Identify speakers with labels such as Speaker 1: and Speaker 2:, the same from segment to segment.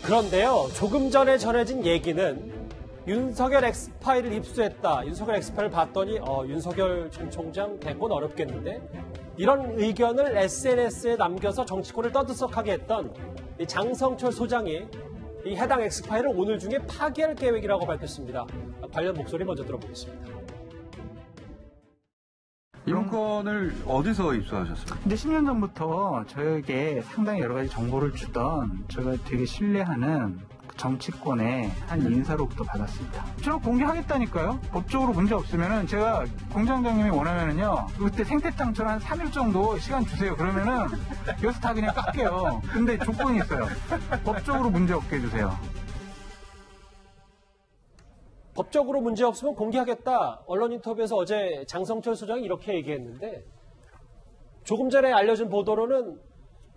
Speaker 1: 그런데요, 조금 전에 전해진 얘기는 윤석열 엑스파일을 입수했다. 윤석열 엑스파일을 봤더니 윤석열 전 총장 대권 어렵겠는데? 이런 의견을 SNS에 남겨서 정치권을 떠들썩하게 했던 이 장성철 소장이 이 해당 엑스파일을 오늘 중에 파기할 계획이라고 밝혔습니다. 관련 목소리 먼저 들어보겠습니다.
Speaker 2: 이 문건을 어디서 입수하셨어요?
Speaker 3: 근데 10년 전부터 저에게 상당히 여러 가지 정보를 주던 제가 되게 신뢰하는 정치권의 한 인사로부터 받았습니다. 저 공개하겠다니까요. 법적으로 문제 없으면은 제가 공장장님이 원하면은요. 그때 생태장처럼 한 3일 정도 시간 주세요. 그러면은 여기서 다 그냥 깎게요. 근데 조건이 있어요. 법적으로 문제 없게 해주세요.
Speaker 1: 법적으로 문제 없으면 공개하겠다. 언론 인터뷰에서 어제 장성철 소장이 이렇게 얘기했는데 조금 전에 알려진 보도로는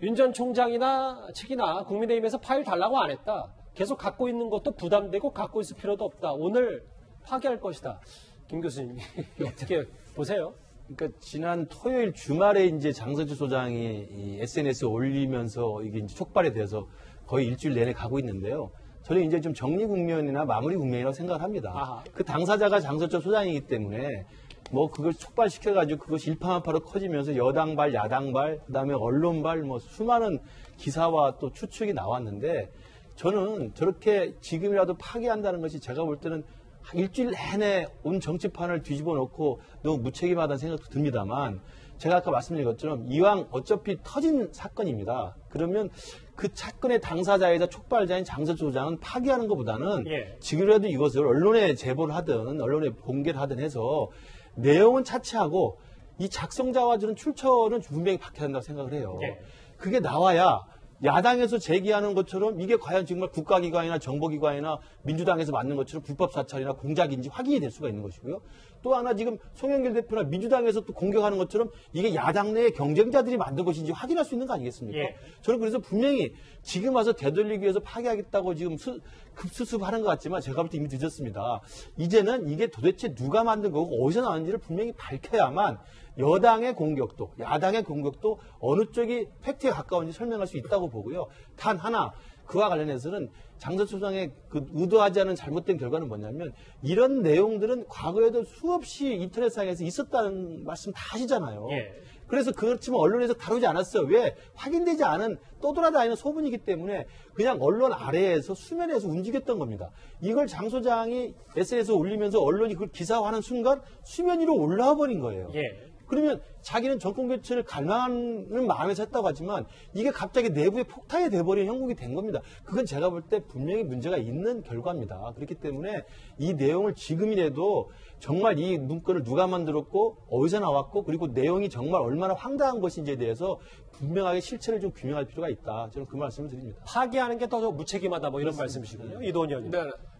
Speaker 1: 윤 전 총장이나 측이나 국민의힘에서 파일 달라고 안 했다. 계속 갖고 있는 것도 부담되고 갖고 있을 필요도 없다. 오늘 파기할 것이다. 김 교수님 어떻게 보세요?
Speaker 4: 그러니까 지난 토요일 주말에 이제 장성철 소장이 이 SNS에 올리면서 이게 이제 촉발이 돼서 거의 일주일 내내 가고 있는데요. 저는 이제 좀 정리 국면이나 마무리 국면이라고 생각을 합니다.
Speaker 1: 아하.
Speaker 4: 그 당사자가 장성철 소장이기 때문에 뭐 그걸 촉발시켜가지고 그것이 일파만파로 커지면서 여당발, 야당발, 그다음에 언론발 뭐 수많은 기사와 또 추측이 나왔는데 저는 저렇게 지금이라도 파기한다는 것이 제가 볼 때는 일주일 내내 온 정치판을 뒤집어 놓고 너무 무책임하다는 생각도 듭니다만 제가 아까 말씀드린 것처럼 이왕 어차피 터진 사건입니다. 그러면 그 사건의 당사자이자 촉발자인 장성철 소장은 파기하는 것보다는 지금이라도 이것을 언론에 제보를 하든 언론에 공개를 하든 해서 내용은 차치하고 이 작성자와 저는 출처는 분명히 밝혀야 한다고 생각을 해요. 그게 나와야 야당에서 제기하는 것처럼 이게 과연 정말 국가기관이나 정보기관이나 민주당에서 맞는 것처럼 불법 사찰이나 공작인지 확인이 될 수가 있는 것이고요. 또 하나 지금 송영길 대표나 민주당에서 또 공격하는 것처럼 이게 야당 내의 경쟁자들이 만든 것인지 확인할 수 있는 거 아니겠습니까? 저는 그래서 분명히 지금 와서 되돌리기 위해서 파기하겠다고 지금 급수습하는 것 같지만 제가 볼 때 이미 늦었습니다. 이제는 이게 도대체 누가 만든 거고 어디서 나왔는지를 분명히 밝혀야만 여당의 공격도 야당의 공격도 어느 쪽이 팩트에 가까운지 설명할 수 있다고 보고요. 단 하나 그와 관련해서는 장성철 소장의 그 의도하지 않은 잘못된 결과는 뭐냐면 이런 내용들은 과거에도 수없이 인터넷상에서 있었다는 말씀 다 하시잖아요. 그래서 그렇지만 언론에서 다루지 않았어요. 왜? 확인되지 않은 떠돌아다니는 소문이기 때문에 그냥 언론 아래에서 수면에서 움직였던 겁니다. 이걸 장 소장이 SNS에 올리면서 언론이 그걸 기사화하는 순간 수면 위로 올라와 버린 거예요. 그러면 자기는 정권 교체를 갈망하는 마음에서 했다고 하지만 이게 갑자기 내부에 폭탄이 돼버린 형국이 된 겁니다. 그건 제가 볼 때 분명히 문제가 있는 결과입니다. 그렇기 때문에 이 내용을 지금이라도 정말 이 문건을 누가 만들었고 어디서 나왔고 그리고 내용이 정말 얼마나 황당한 것인지에 대해서 분명하게 실체를 좀 규명할 필요가 있다. 저는 그 말씀을 드립니다.
Speaker 1: 파기하는 게 더 무책임하다 뭐 이런 말씀이시군요. 이도원 의원님.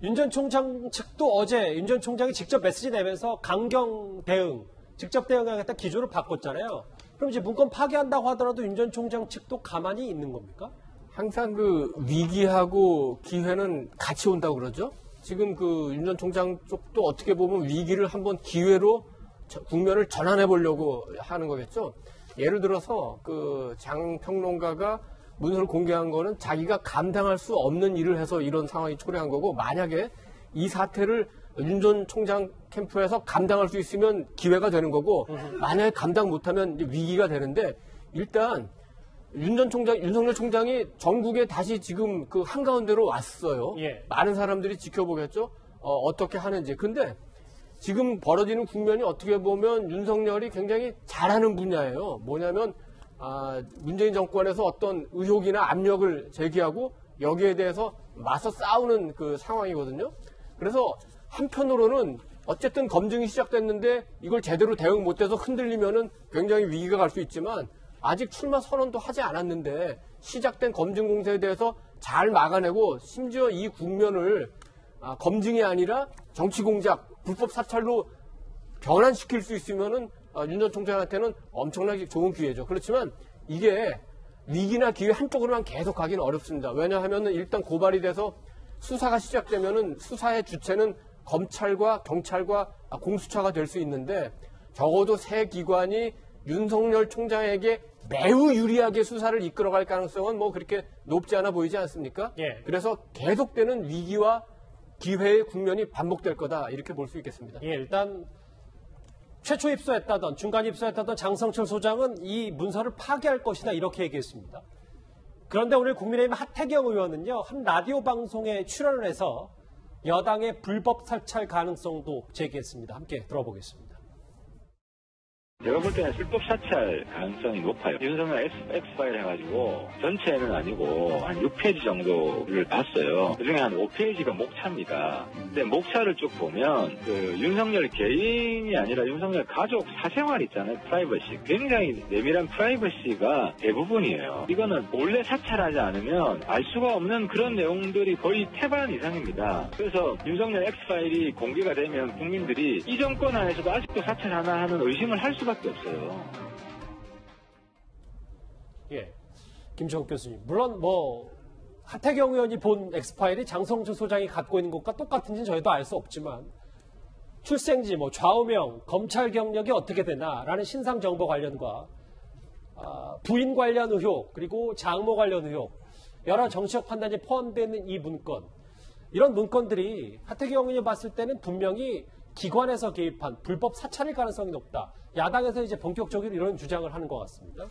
Speaker 1: 윤 전 총장 측도 어제 윤 전 총장이 직접 메시지 내면서 강경 대응 직접 대응하겠다 기조를 바꿨잖아요. 그럼 이제 문건 파기한다고 하더라도 윤 전 총장 측도 가만히 있는 겁니까?
Speaker 5: 항상 그 위기하고 기회는 같이 온다고 그러죠. 지금 그 윤 전 총장 쪽도 어떻게 보면 위기를 한번 기회로 국면을 전환해 보려고 하는 거겠죠. 예를 들어서 그 장 평론가가 문서를 공개한 거는 자기가 감당할 수 없는 일을 해서 이런 상황이 초래한 거고 만약에 이 사태를 윤 전 총장 캠프에서 감당할 수 있으면 기회가 되는 거고 만약에 감당 못하면 이제 위기가 되는데 일단 윤석열 총장이 전국에 다시 지금 그 한가운데로 왔어요. 많은 사람들이 지켜보겠죠. 어떻게 하는지. 근데 지금 벌어지는 국면이 어떻게 보면 윤석열이 굉장히 잘하는 분야예요. 뭐냐면 문재인 정권에서 어떤 의혹이나 압력을 제기하고 여기에 대해서 맞서 싸우는 그 상황이거든요. 그래서 한편으로는 어쨌든 검증이 시작됐는데 이걸 제대로 대응 못해서 흔들리면은 굉장히 위기가 갈 수 있지만 아직 출마 선언도 하지 않았는데 시작된 검증 공세에 대해서 잘 막아내고 심지어 이 국면을 검증이 아니라 정치 공작, 불법 사찰로 변환시킬 수 있으면은 윤 전 총장한테는 엄청나게 좋은 기회죠. 그렇지만 이게 위기나 기회 한쪽으로만 계속 가기는 어렵습니다. 왜냐하면은 일단 고발이 돼서 수사가 시작되면은 수사의 주체는 검찰과 경찰과 공수처가 될 수 있는데 적어도 새 기관이 윤석열 총장에게 매우 유리하게 수사를 이끌어갈 가능성은 뭐 그렇게 높지 않아 보이지 않습니까?
Speaker 1: 예.
Speaker 5: 그래서 계속되는 위기와 기회의 국면이 반복될 거다 이렇게 볼 수 있겠습니다.
Speaker 1: 예, 일단 최초 입수했다던 중간 입수했다던 장성철 소장은 이 문서를 파기할 것이다 이렇게 얘기했습니다. 그런데 오늘 국민의힘 하태경 의원은요, 한 라디오 방송에 출연을 해서 여당의 불법 사찰 가능성도 제기했습니다. 함께 들어보겠습니다.
Speaker 6: 제가 볼 때는 불법 사찰 가능성이 높아요. 윤석열 X파일 해가지고 전체는 아니고 한 6페이지 정도를 봤어요. 그중에 한 5페이지가 목차입니다. 근데 목차를 쭉 보면 윤석열 개인이 아니라 윤석열 가족 사생활 있잖아요. 프라이버시. 굉장히 내밀한 프라이버시가 대부분이에요. 이거는 몰래 사찰하지 않으면 알 수가 없는 그런 내용들이 거의 태반 이상입니다. 그래서 윤석열 X파일이 공개가 되면 국민들이 이 정권 안에서도 아직도 사찰하나 하는 의심을 할 수밖에 없어요.
Speaker 1: 예, 김정욱 교수님. 물론 뭐 하태경 의원이 본 엑스파일이 장성철 소장이 갖고 있는 것과 똑같은지는 저희도 알 수 없지만 출생지, 뭐 좌우명, 검찰 경력이 어떻게 되나라는 신상 정보 관련과 부인 관련 의혹, 그리고 장모 관련 의혹, 여러 정치적 판단이 포함되어 있는 이 문건, 이런 문건들이 하태경 의원이 봤을 때는 분명히 기관에서 개입한 불법 사찰일 가능성이 높다. 야당에서 이제 본격적으로 이런 주장을 하는 것 같습니다.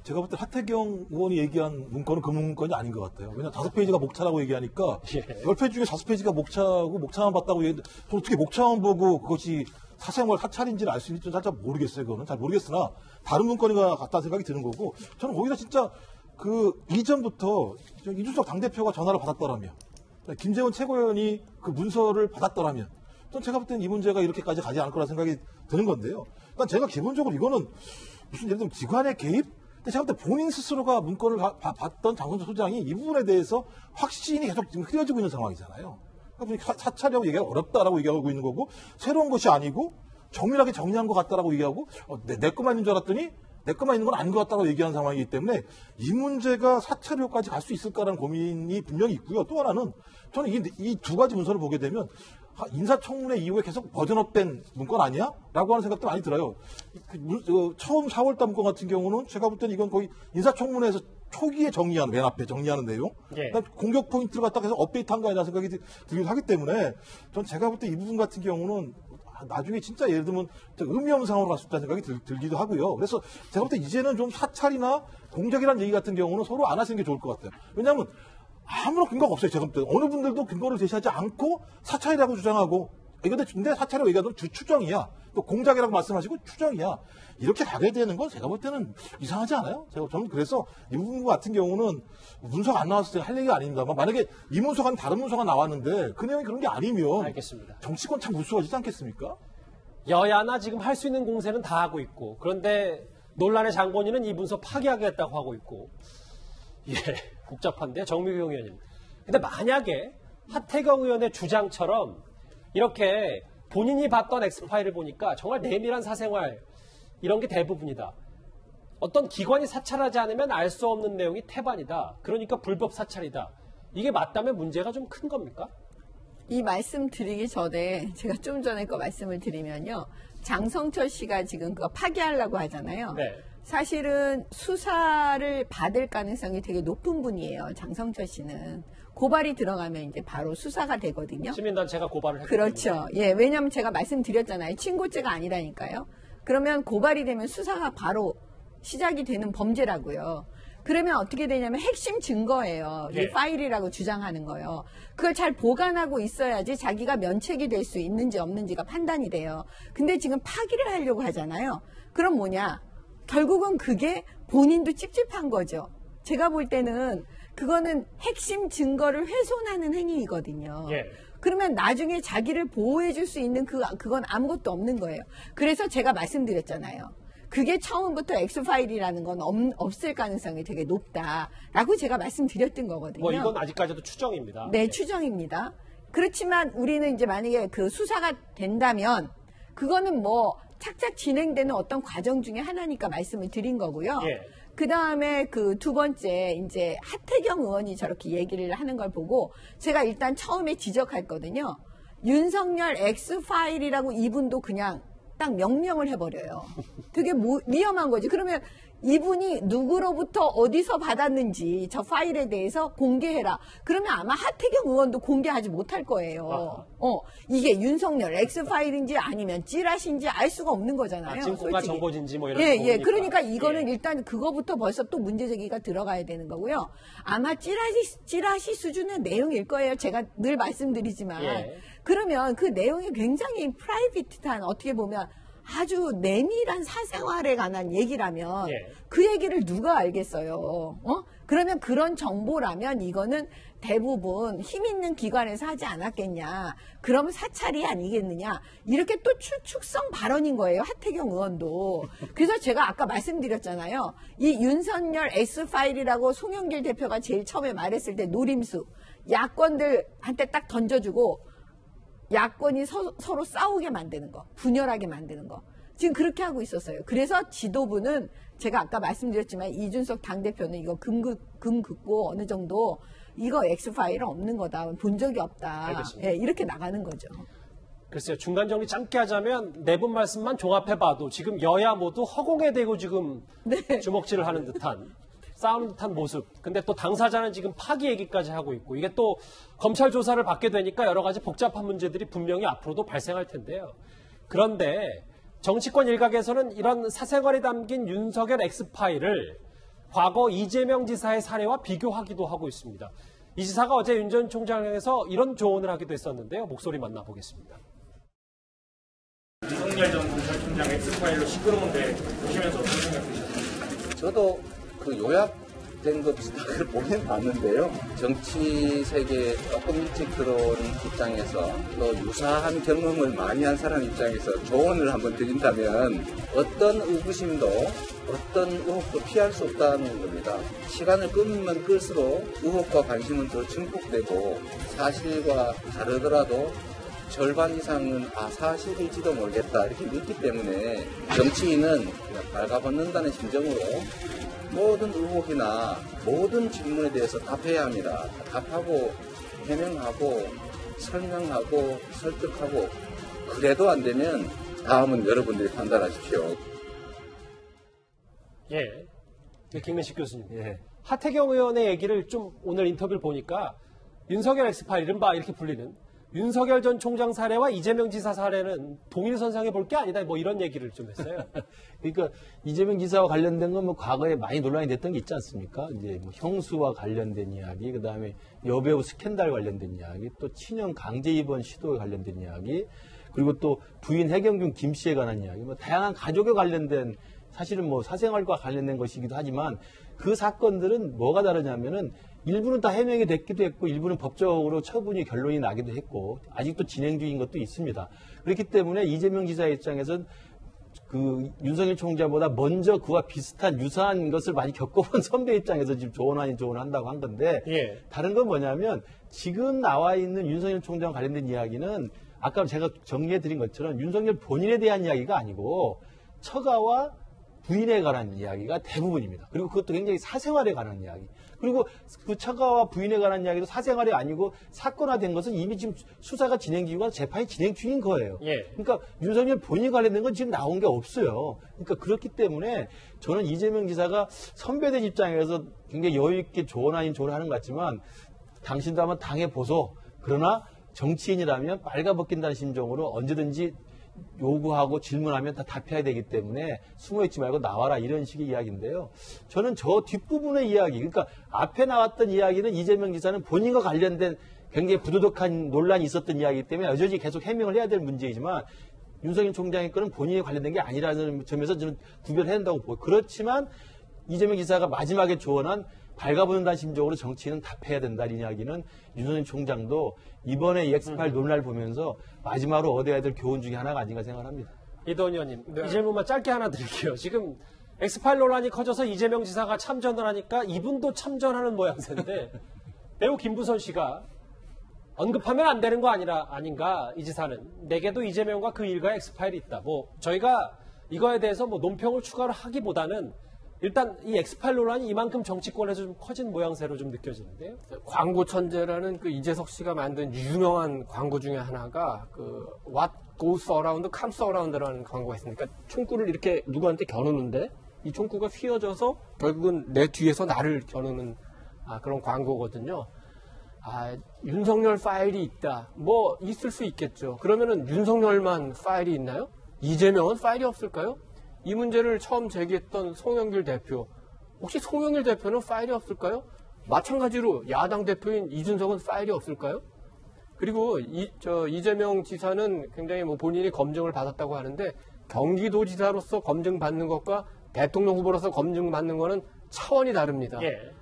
Speaker 7: 제가 볼 때 하태경 의원이 얘기한 문건은 그 문건이 아닌 것 같아요. 왜냐하면 5페이지가 목차라고 얘기하니까 10페이지 중에 5페이지가 목차고 목차만 봤다고 얘기했는데 저는 어떻게 목차만 보고 그것이 사생활 사찰인지를 알 수 있는지 잘 모르겠어요. 그거는 잘 모르겠으나 다른 문건인 것 같다는 생각이 드는 거고 저는 거기서 진짜 그 이전부터 이준석 당대표가 전화를 받았더라면 김재원 최고위원이 그 문서를 받았더라면 전 제가 볼 때는 이 문제가 이렇게까지 가지 않을 거라 생각이 드는 건데요. 그러니까 제가 기본적으로 이거는 무슨 예를 들면 기관의 개입? 근데 제가 볼 때 본인 스스로가 문건을 봤던 장성철 소장이 이 부분에 대해서 확신이 계속 지금 흐려지고 있는 상황이잖아요. 그러니까 사찰이라고 얘기가 어렵다라고 얘기하고 있는 거고 새로운 것이 아니고 정밀하게 정리한 것 같다라고 얘기하고 내 것만 있는 줄 알았더니 내 것만 있는 건 아닌 것 같다고 얘기하는 상황이기 때문에 이 문제가 사찰효까지 갈 수 있을까라는 고민이 분명히 있고요. 또 하나는 저는 이 두 가지 문서를 보게 되면 인사청문회 이후에 계속 버전업된 문건 아니야? 라고 하는 생각도 많이 들어요. 처음 4월달 문건 같은 경우는 제가 볼 때는 이건 거의 인사청문회에서 초기에 정리하는, 맨 앞에 정리하는 내용.
Speaker 1: 예.
Speaker 7: 그러니까 공격 포인트를 갖다가 해서 업데이트한 거 아니라 생각이 들기도 하기 때문에 전 제가 볼 때 이 부분 같은 경우는 나중에 진짜 예를 들면 의미 없는 상황으로 갈 수 있다는 생각이 들기도 하고요. 그래서 제가 볼 때 이제는 좀 사찰이나 공작이라는 얘기 같은 경우는 서로 안 하시는 게 좋을 것 같아요. 왜냐하면 아무런 근거가 없어요. 제가 볼 때 어느 분들도 근거를 제시하지 않고 사찰이라고 주장하고 근데 사찰이라고 얘기하면 추정이야. 또 공작이라고 말씀하시고 추정이야. 이렇게 가게 되는 건 제가 볼 때는 이상하지 않아요? 저는 그래서 이 부분 같은 경우는 문서가 안 나왔을 때 할 얘기가 아닙니다. 만약에 이 문서가 아닌 다른 문서가 나왔는데 그 내용이 그런 게 아니면
Speaker 1: 알겠습니다.
Speaker 7: 정치권 참 무수해지지 않겠습니까?
Speaker 1: 여야나 지금 할 수 있는 공세는 다 하고 있고, 그런데 논란의 장본인은 이 문서 파기하겠다고 하고 있고, 예, 복잡한데 정미경 의원님. 근데 만약에 하태경 의원의 주장처럼 이렇게 본인이 봤던 엑스파일을 보니까 정말 내밀한 사생활 이런 게 대부분이다. 어떤 기관이 사찰하지 않으면 알 수 없는 내용이 태반이다. 그러니까 불법 사찰이다. 이게 맞다면 문제가 좀 큰 겁니까?
Speaker 8: 이 말씀 드리기 전에 제가 좀 전에 거 말씀을 드리면요. 장성철 씨가 지금 그거 파기하려고 하잖아요.
Speaker 1: 네.
Speaker 8: 사실은 수사를 받을 가능성이 되게 높은 분이에요. 장성철 씨는. 고발이 들어가면 이제 바로 수사가 되거든요.
Speaker 1: 시민단체가 고발을 했기
Speaker 8: 그렇죠.
Speaker 1: 때문에.
Speaker 8: 예, 왜냐하면 제가 말씀드렸잖아요. 친고죄가 아니라니까요. 그러면 고발이 되면 수사가 바로 시작이 되는 범죄라고요. 그러면 어떻게 되냐면 핵심 증거예요.
Speaker 1: 네.
Speaker 8: 이 파일이라고 주장하는 거요. 그걸 잘 보관하고 있어야지 자기가 면책이 될 수 있는지 없는지가 판단이 돼요. 근데 지금 파기를 하려고 하잖아요. 그럼 뭐냐? 결국은 그게 본인도 찝찝한 거죠. 제가 볼 때는 그거는 핵심 증거를 훼손하는 행위이거든요.
Speaker 1: 예.
Speaker 8: 그러면 나중에 자기를 보호해 줄 수 있는 그건 아무것도 없는 거예요. 그래서 제가 말씀드렸잖아요. 그게 처음부터 X파일이라는 건 없을 가능성이 되게 높다라고 제가 말씀드렸던 거거든요.
Speaker 1: 뭐 이건 아직까지도 추정입니다.
Speaker 8: 네, 추정입니다. 그렇지만 우리는 이제 만약에 그 수사가 된다면 그거는 뭐 착착 진행되는 어떤 과정 중에 하나니까 말씀을 드린 거고요.
Speaker 1: 예.
Speaker 8: 그 다음에 그 두 번째 이제 하태경 의원이 저렇게 얘기를 하는 걸 보고 제가 일단 처음에 지적했거든요. 윤석열 X파일이라고 이분도 그냥 딱 명령을 해버려요. 되게 위험한 거지. 그러면 이분이 누구로부터 어디서 받았는지 저 파일에 대해서 공개해라. 그러면 아마 하태경 의원도 공개하지 못할 거예요. 이게 윤석열 X파일인지 아니면 찌라시인지 알 수가 없는 거잖아요.
Speaker 1: 지금 공간 정보진지 뭐 이런 거.
Speaker 8: 예. 그러니까 이거는 일단 그거부터 벌써 또 문제 제기가 들어가야 되는 거고요. 아마 찌라시 수준의 내용일 거예요. 제가 늘 말씀드리지만.
Speaker 1: 예.
Speaker 8: 그러면 그 내용이 굉장히 프라이빗한 어떻게 보면 아주 내밀한 사생활에 관한 얘기라면 그 얘기를 누가 알겠어요. 그러면 그런 정보라면 이거는 대부분 힘 있는 기관에서 하지 않았겠냐. 그러면 사찰이 아니겠느냐. 이렇게 또 추측성 발언인 거예요. 하태경 의원도. 그래서 제가 아까 말씀드렸잖아요. 이 윤석열 X파일이라고 송영길 대표가 제일 처음에 말했을 때 노림수. 야권들한테 딱 던져주고 야권이 서로 싸우게 만드는 거, 분열하게 만드는 거. 지금 그렇게 하고 있었어요. 그래서 지도부는 제가 아까 말씀드렸지만 이준석 당대표는 이거 금 긋고 어느 정도 이거 X파일은 없는 거다. 본 적이 없다. 예, 이렇게 나가는 거죠.
Speaker 1: 글쎄요. 중간 정리 짧게 하자면 네 분 말씀만 종합해봐도 지금 여야 모두 허공에 대고 지금 주먹질을 하는 듯한 싸우는 듯한 모습. 근데 또 당사자는 지금 파기 얘기까지 하고 있고 이게 또 검찰 조사를 받게 되니까 여러 가지 복잡한 문제들이 분명히 앞으로도 발생할 텐데요. 그런데 정치권 일각에서는 이런 사생활이 담긴 윤석열 X파일을 과거 이재명 지사의 사례와 비교하기도 하고 있습니다. 이 지사가 어제 윤 전 총장에서 이런 조언을 하기도 했었는데요. 목소리 만나보겠습니다.
Speaker 9: 윤석열 전 검찰총장 X파일로 시끄러운데 보시면서 어떤 생각 드셨나요?
Speaker 10: 저도 그 요약된 것 비슷하게 보긴 봤는데요. 정치 세계에 조금 일찍 들어온 입장에서 또 유사한 경험을 많이 한 사람 입장에서 조언을 한번 드린다면 어떤 의구심도 어떤 의혹도 피할 수 없다는 겁니다. 시간을 끌면 끌수록 의혹과 관심은 더 증폭되고 사실과 다르더라도 절반 이상은 사실일지도 모르겠다 이렇게 믿기 때문에 정치인은 그냥 갉아벗는다는 심정으로 모든 의혹이나 모든 질문에 대해서 답해야 합니다. 답하고 해명하고 설명하고 설득하고 그래도 안 되면 다음은 여러분들이 판단하십시오.
Speaker 1: 예, 김민식 교수님. 하태경 의원의 얘기를 좀 오늘 인터뷰를 보니까 윤석열 X파일 이른바 이렇게 불리는 윤석열 전 총장 사례와 이재명 지사 사례는 동일선상에 볼 게 아니다. 뭐 이런 얘기를 좀 했어요.
Speaker 4: 그러니까 이재명 지사와 관련된 건 뭐 과거에 많이 논란이 됐던 게 있지 않습니까? 이제 뭐 형수와 관련된 이야기, 그 다음에 여배우 스캔들 관련된 이야기, 또 친형 강제 입원 시도에 관련된 이야기, 그리고 또 부인 해경균 김 씨에 관한 이야기, 뭐 다양한 가족에 관련된 사실은 뭐 사생활과 관련된 것이기도 하지만 그 사건들은 뭐가 다르냐면은 일부는 다 해명이 됐기도 했고 일부는 법적으로 처분이 결론이 나기도 했고 아직도 진행 중인 것도 있습니다. 그렇기 때문에 이재명 지사 입장에서는 그 윤석열 총장보다 먼저 그와 비슷한 유사한 것을 많이 겪어본 선배 입장에서 지금 조언 아닌 조언을 한다고 한 건데 다른 건 뭐냐면 지금 나와 있는 윤석열 총장과 관련된 이야기는 아까 제가 정리해드린 것처럼 윤석열 본인에 대한 이야기가 아니고 처가와 부인에 관한 이야기가 대부분입니다. 그리고 그것도 굉장히 사생활에 관한 이야기. 그리고 그 처가와 부인에 관한 이야기도 사생활이 아니고 사건화된 것은 이미 지금 수사가 진행 중이고 재판이 진행 중인 거예요. 그러니까 윤석열 본인이 관련된 건 지금 나온 게 없어요. 그러니까 그렇기 때문에 저는 이재명 지사가 선배된 입장에서 굉장히 여유 있게 조언 아닌 조언을 하는 것 같지만 당신도 한번 당해보소. 그러나 정치인이라면 빨가벗긴다는 심정으로 언제든지 요구하고 질문하면 다 답해야 되기 때문에 숨어있지 말고 나와라 이런 식의 이야기인데요. 저는 저 뒷부분의 이야기, 그러니까 앞에 나왔던 이야기는 이재명 지사는 본인과 관련된 굉장히 부도덕한 논란이 있었던 이야기이기 때문에 여전히 계속 해명을 해야 될 문제이지만 윤석열 총장의 거는 본인에 관련된 게 아니라는 점에서 저는 구별해야 한다고 보고 그렇지만 이재명 지사가 마지막에 조언한 밝아보는다는 심정으로 정치인은 답해야 된다는 이야기는 윤석열 총장도 이번에 이 X파일 논란을 보면서 마지막으로 얻어야 될 교훈 중에 하나가 아닌가 생각합니다.
Speaker 1: 이도원 의원님, 이 질문만 짧게 하나 드릴게요. 지금 X파일 논란이 커져서 이재명 지사가 참전을 하니까 이분도 참전하는 모양새인데 배우 김부선 씨가 언급하면 안 되는 거 아닌가 이 지사는. 내게도 이재명과 그 일가의 X파일이 있다. 뭐 저희가 이거에 대해서 뭐 논평을 추가로 하기보다는 일단 이 X파일 논란이 이만큼 정치권에서 좀 커진 모양새로 좀 느껴지는데요.
Speaker 5: 광고 천재라는 그 이재석 씨가 만든 유명한 광고 중에 하나가 그 What go surround, come surround라는 광고가 있으니까 그러니까 총구를 이렇게 누구한테 겨누는데 이 총구가 휘어져서 결국은 내 뒤에서 나를 겨누는 그런 광고거든요. 윤석열 파일이 있다. 뭐 있을 수 있겠죠. 그러면은 윤석열만 파일이 있나요? 이재명은 파일이 없을까요? 이 문제를 처음 제기했던 송영길 대표. 혹시 송영길 대표는 파일이 없을까요? 마찬가지로 야당 대표인 이준석은 파일이 없을까요? 그리고 이재명 지사는 굉장히 뭐 본인이 검증을 받았다고 하는데 경기도지사로서 검증받는 것과 대통령 후보로서 검증받는 거는 차원이 다릅니다.
Speaker 1: 예.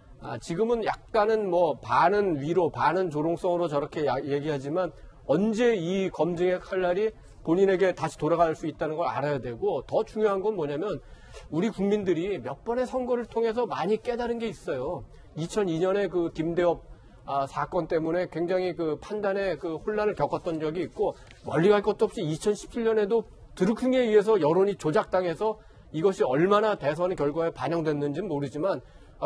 Speaker 5: 지금은 약간은 뭐 반은 위로 반은 조롱성으로 저렇게 얘기하지만 언제 이 검증의 칼날이 본인에게 다시 돌아갈 수 있다는 걸 알아야 되고 더 중요한 건 뭐냐면 우리 국민들이 몇 번의 선거를 통해서 많이 깨달은 게 있어요. 2002년에 그 김대엽 사건 때문에 굉장히 그 판단에 그 혼란을 겪었던 적이 있고 멀리 갈 것도 없이 2017년에도 드루킹에 의해서 여론이 조작당해서 이것이 얼마나 대선 결과에 반영됐는지는 모르지만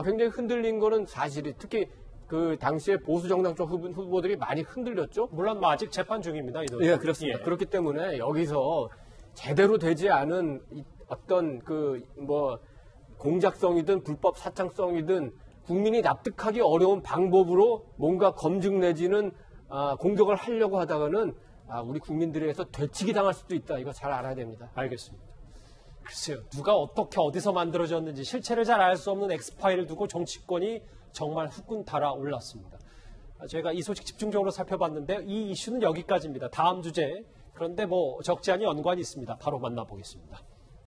Speaker 5: 굉장히 흔들린 거는 사실이 특히 그 당시에 보수 정당 쪽 후보들이 많이 흔들렸죠.
Speaker 1: 물론 뭐 아직 재판 중입니다.
Speaker 5: 예, 그렇습니다.
Speaker 1: 예.
Speaker 5: 그렇기 때문에 여기서 제대로 되지 않은 어떤 그 뭐 공작성이든 불법 사창성이든 국민이 납득하기 어려운 방법으로 뭔가 검증 내지는 공격을 하려고 하다가는 우리 국민들에 의해서 되치기 당할 수도 있다. 이거 잘 알아야 됩니다.
Speaker 1: 알겠습니다. 글쎄요. 누가 어떻게 어디서 만들어졌는지 실체를 잘 알 수 없는 엑스파일을 두고 정치권이 정말 후끈 달아올랐습니다. 저희가 이 소식 집중적으로 살펴봤는데 이 이슈는 여기까지입니다. 다음 주제. 그런데 뭐 적지 않은 연관이 있습니다. 바로 만나보겠습니다.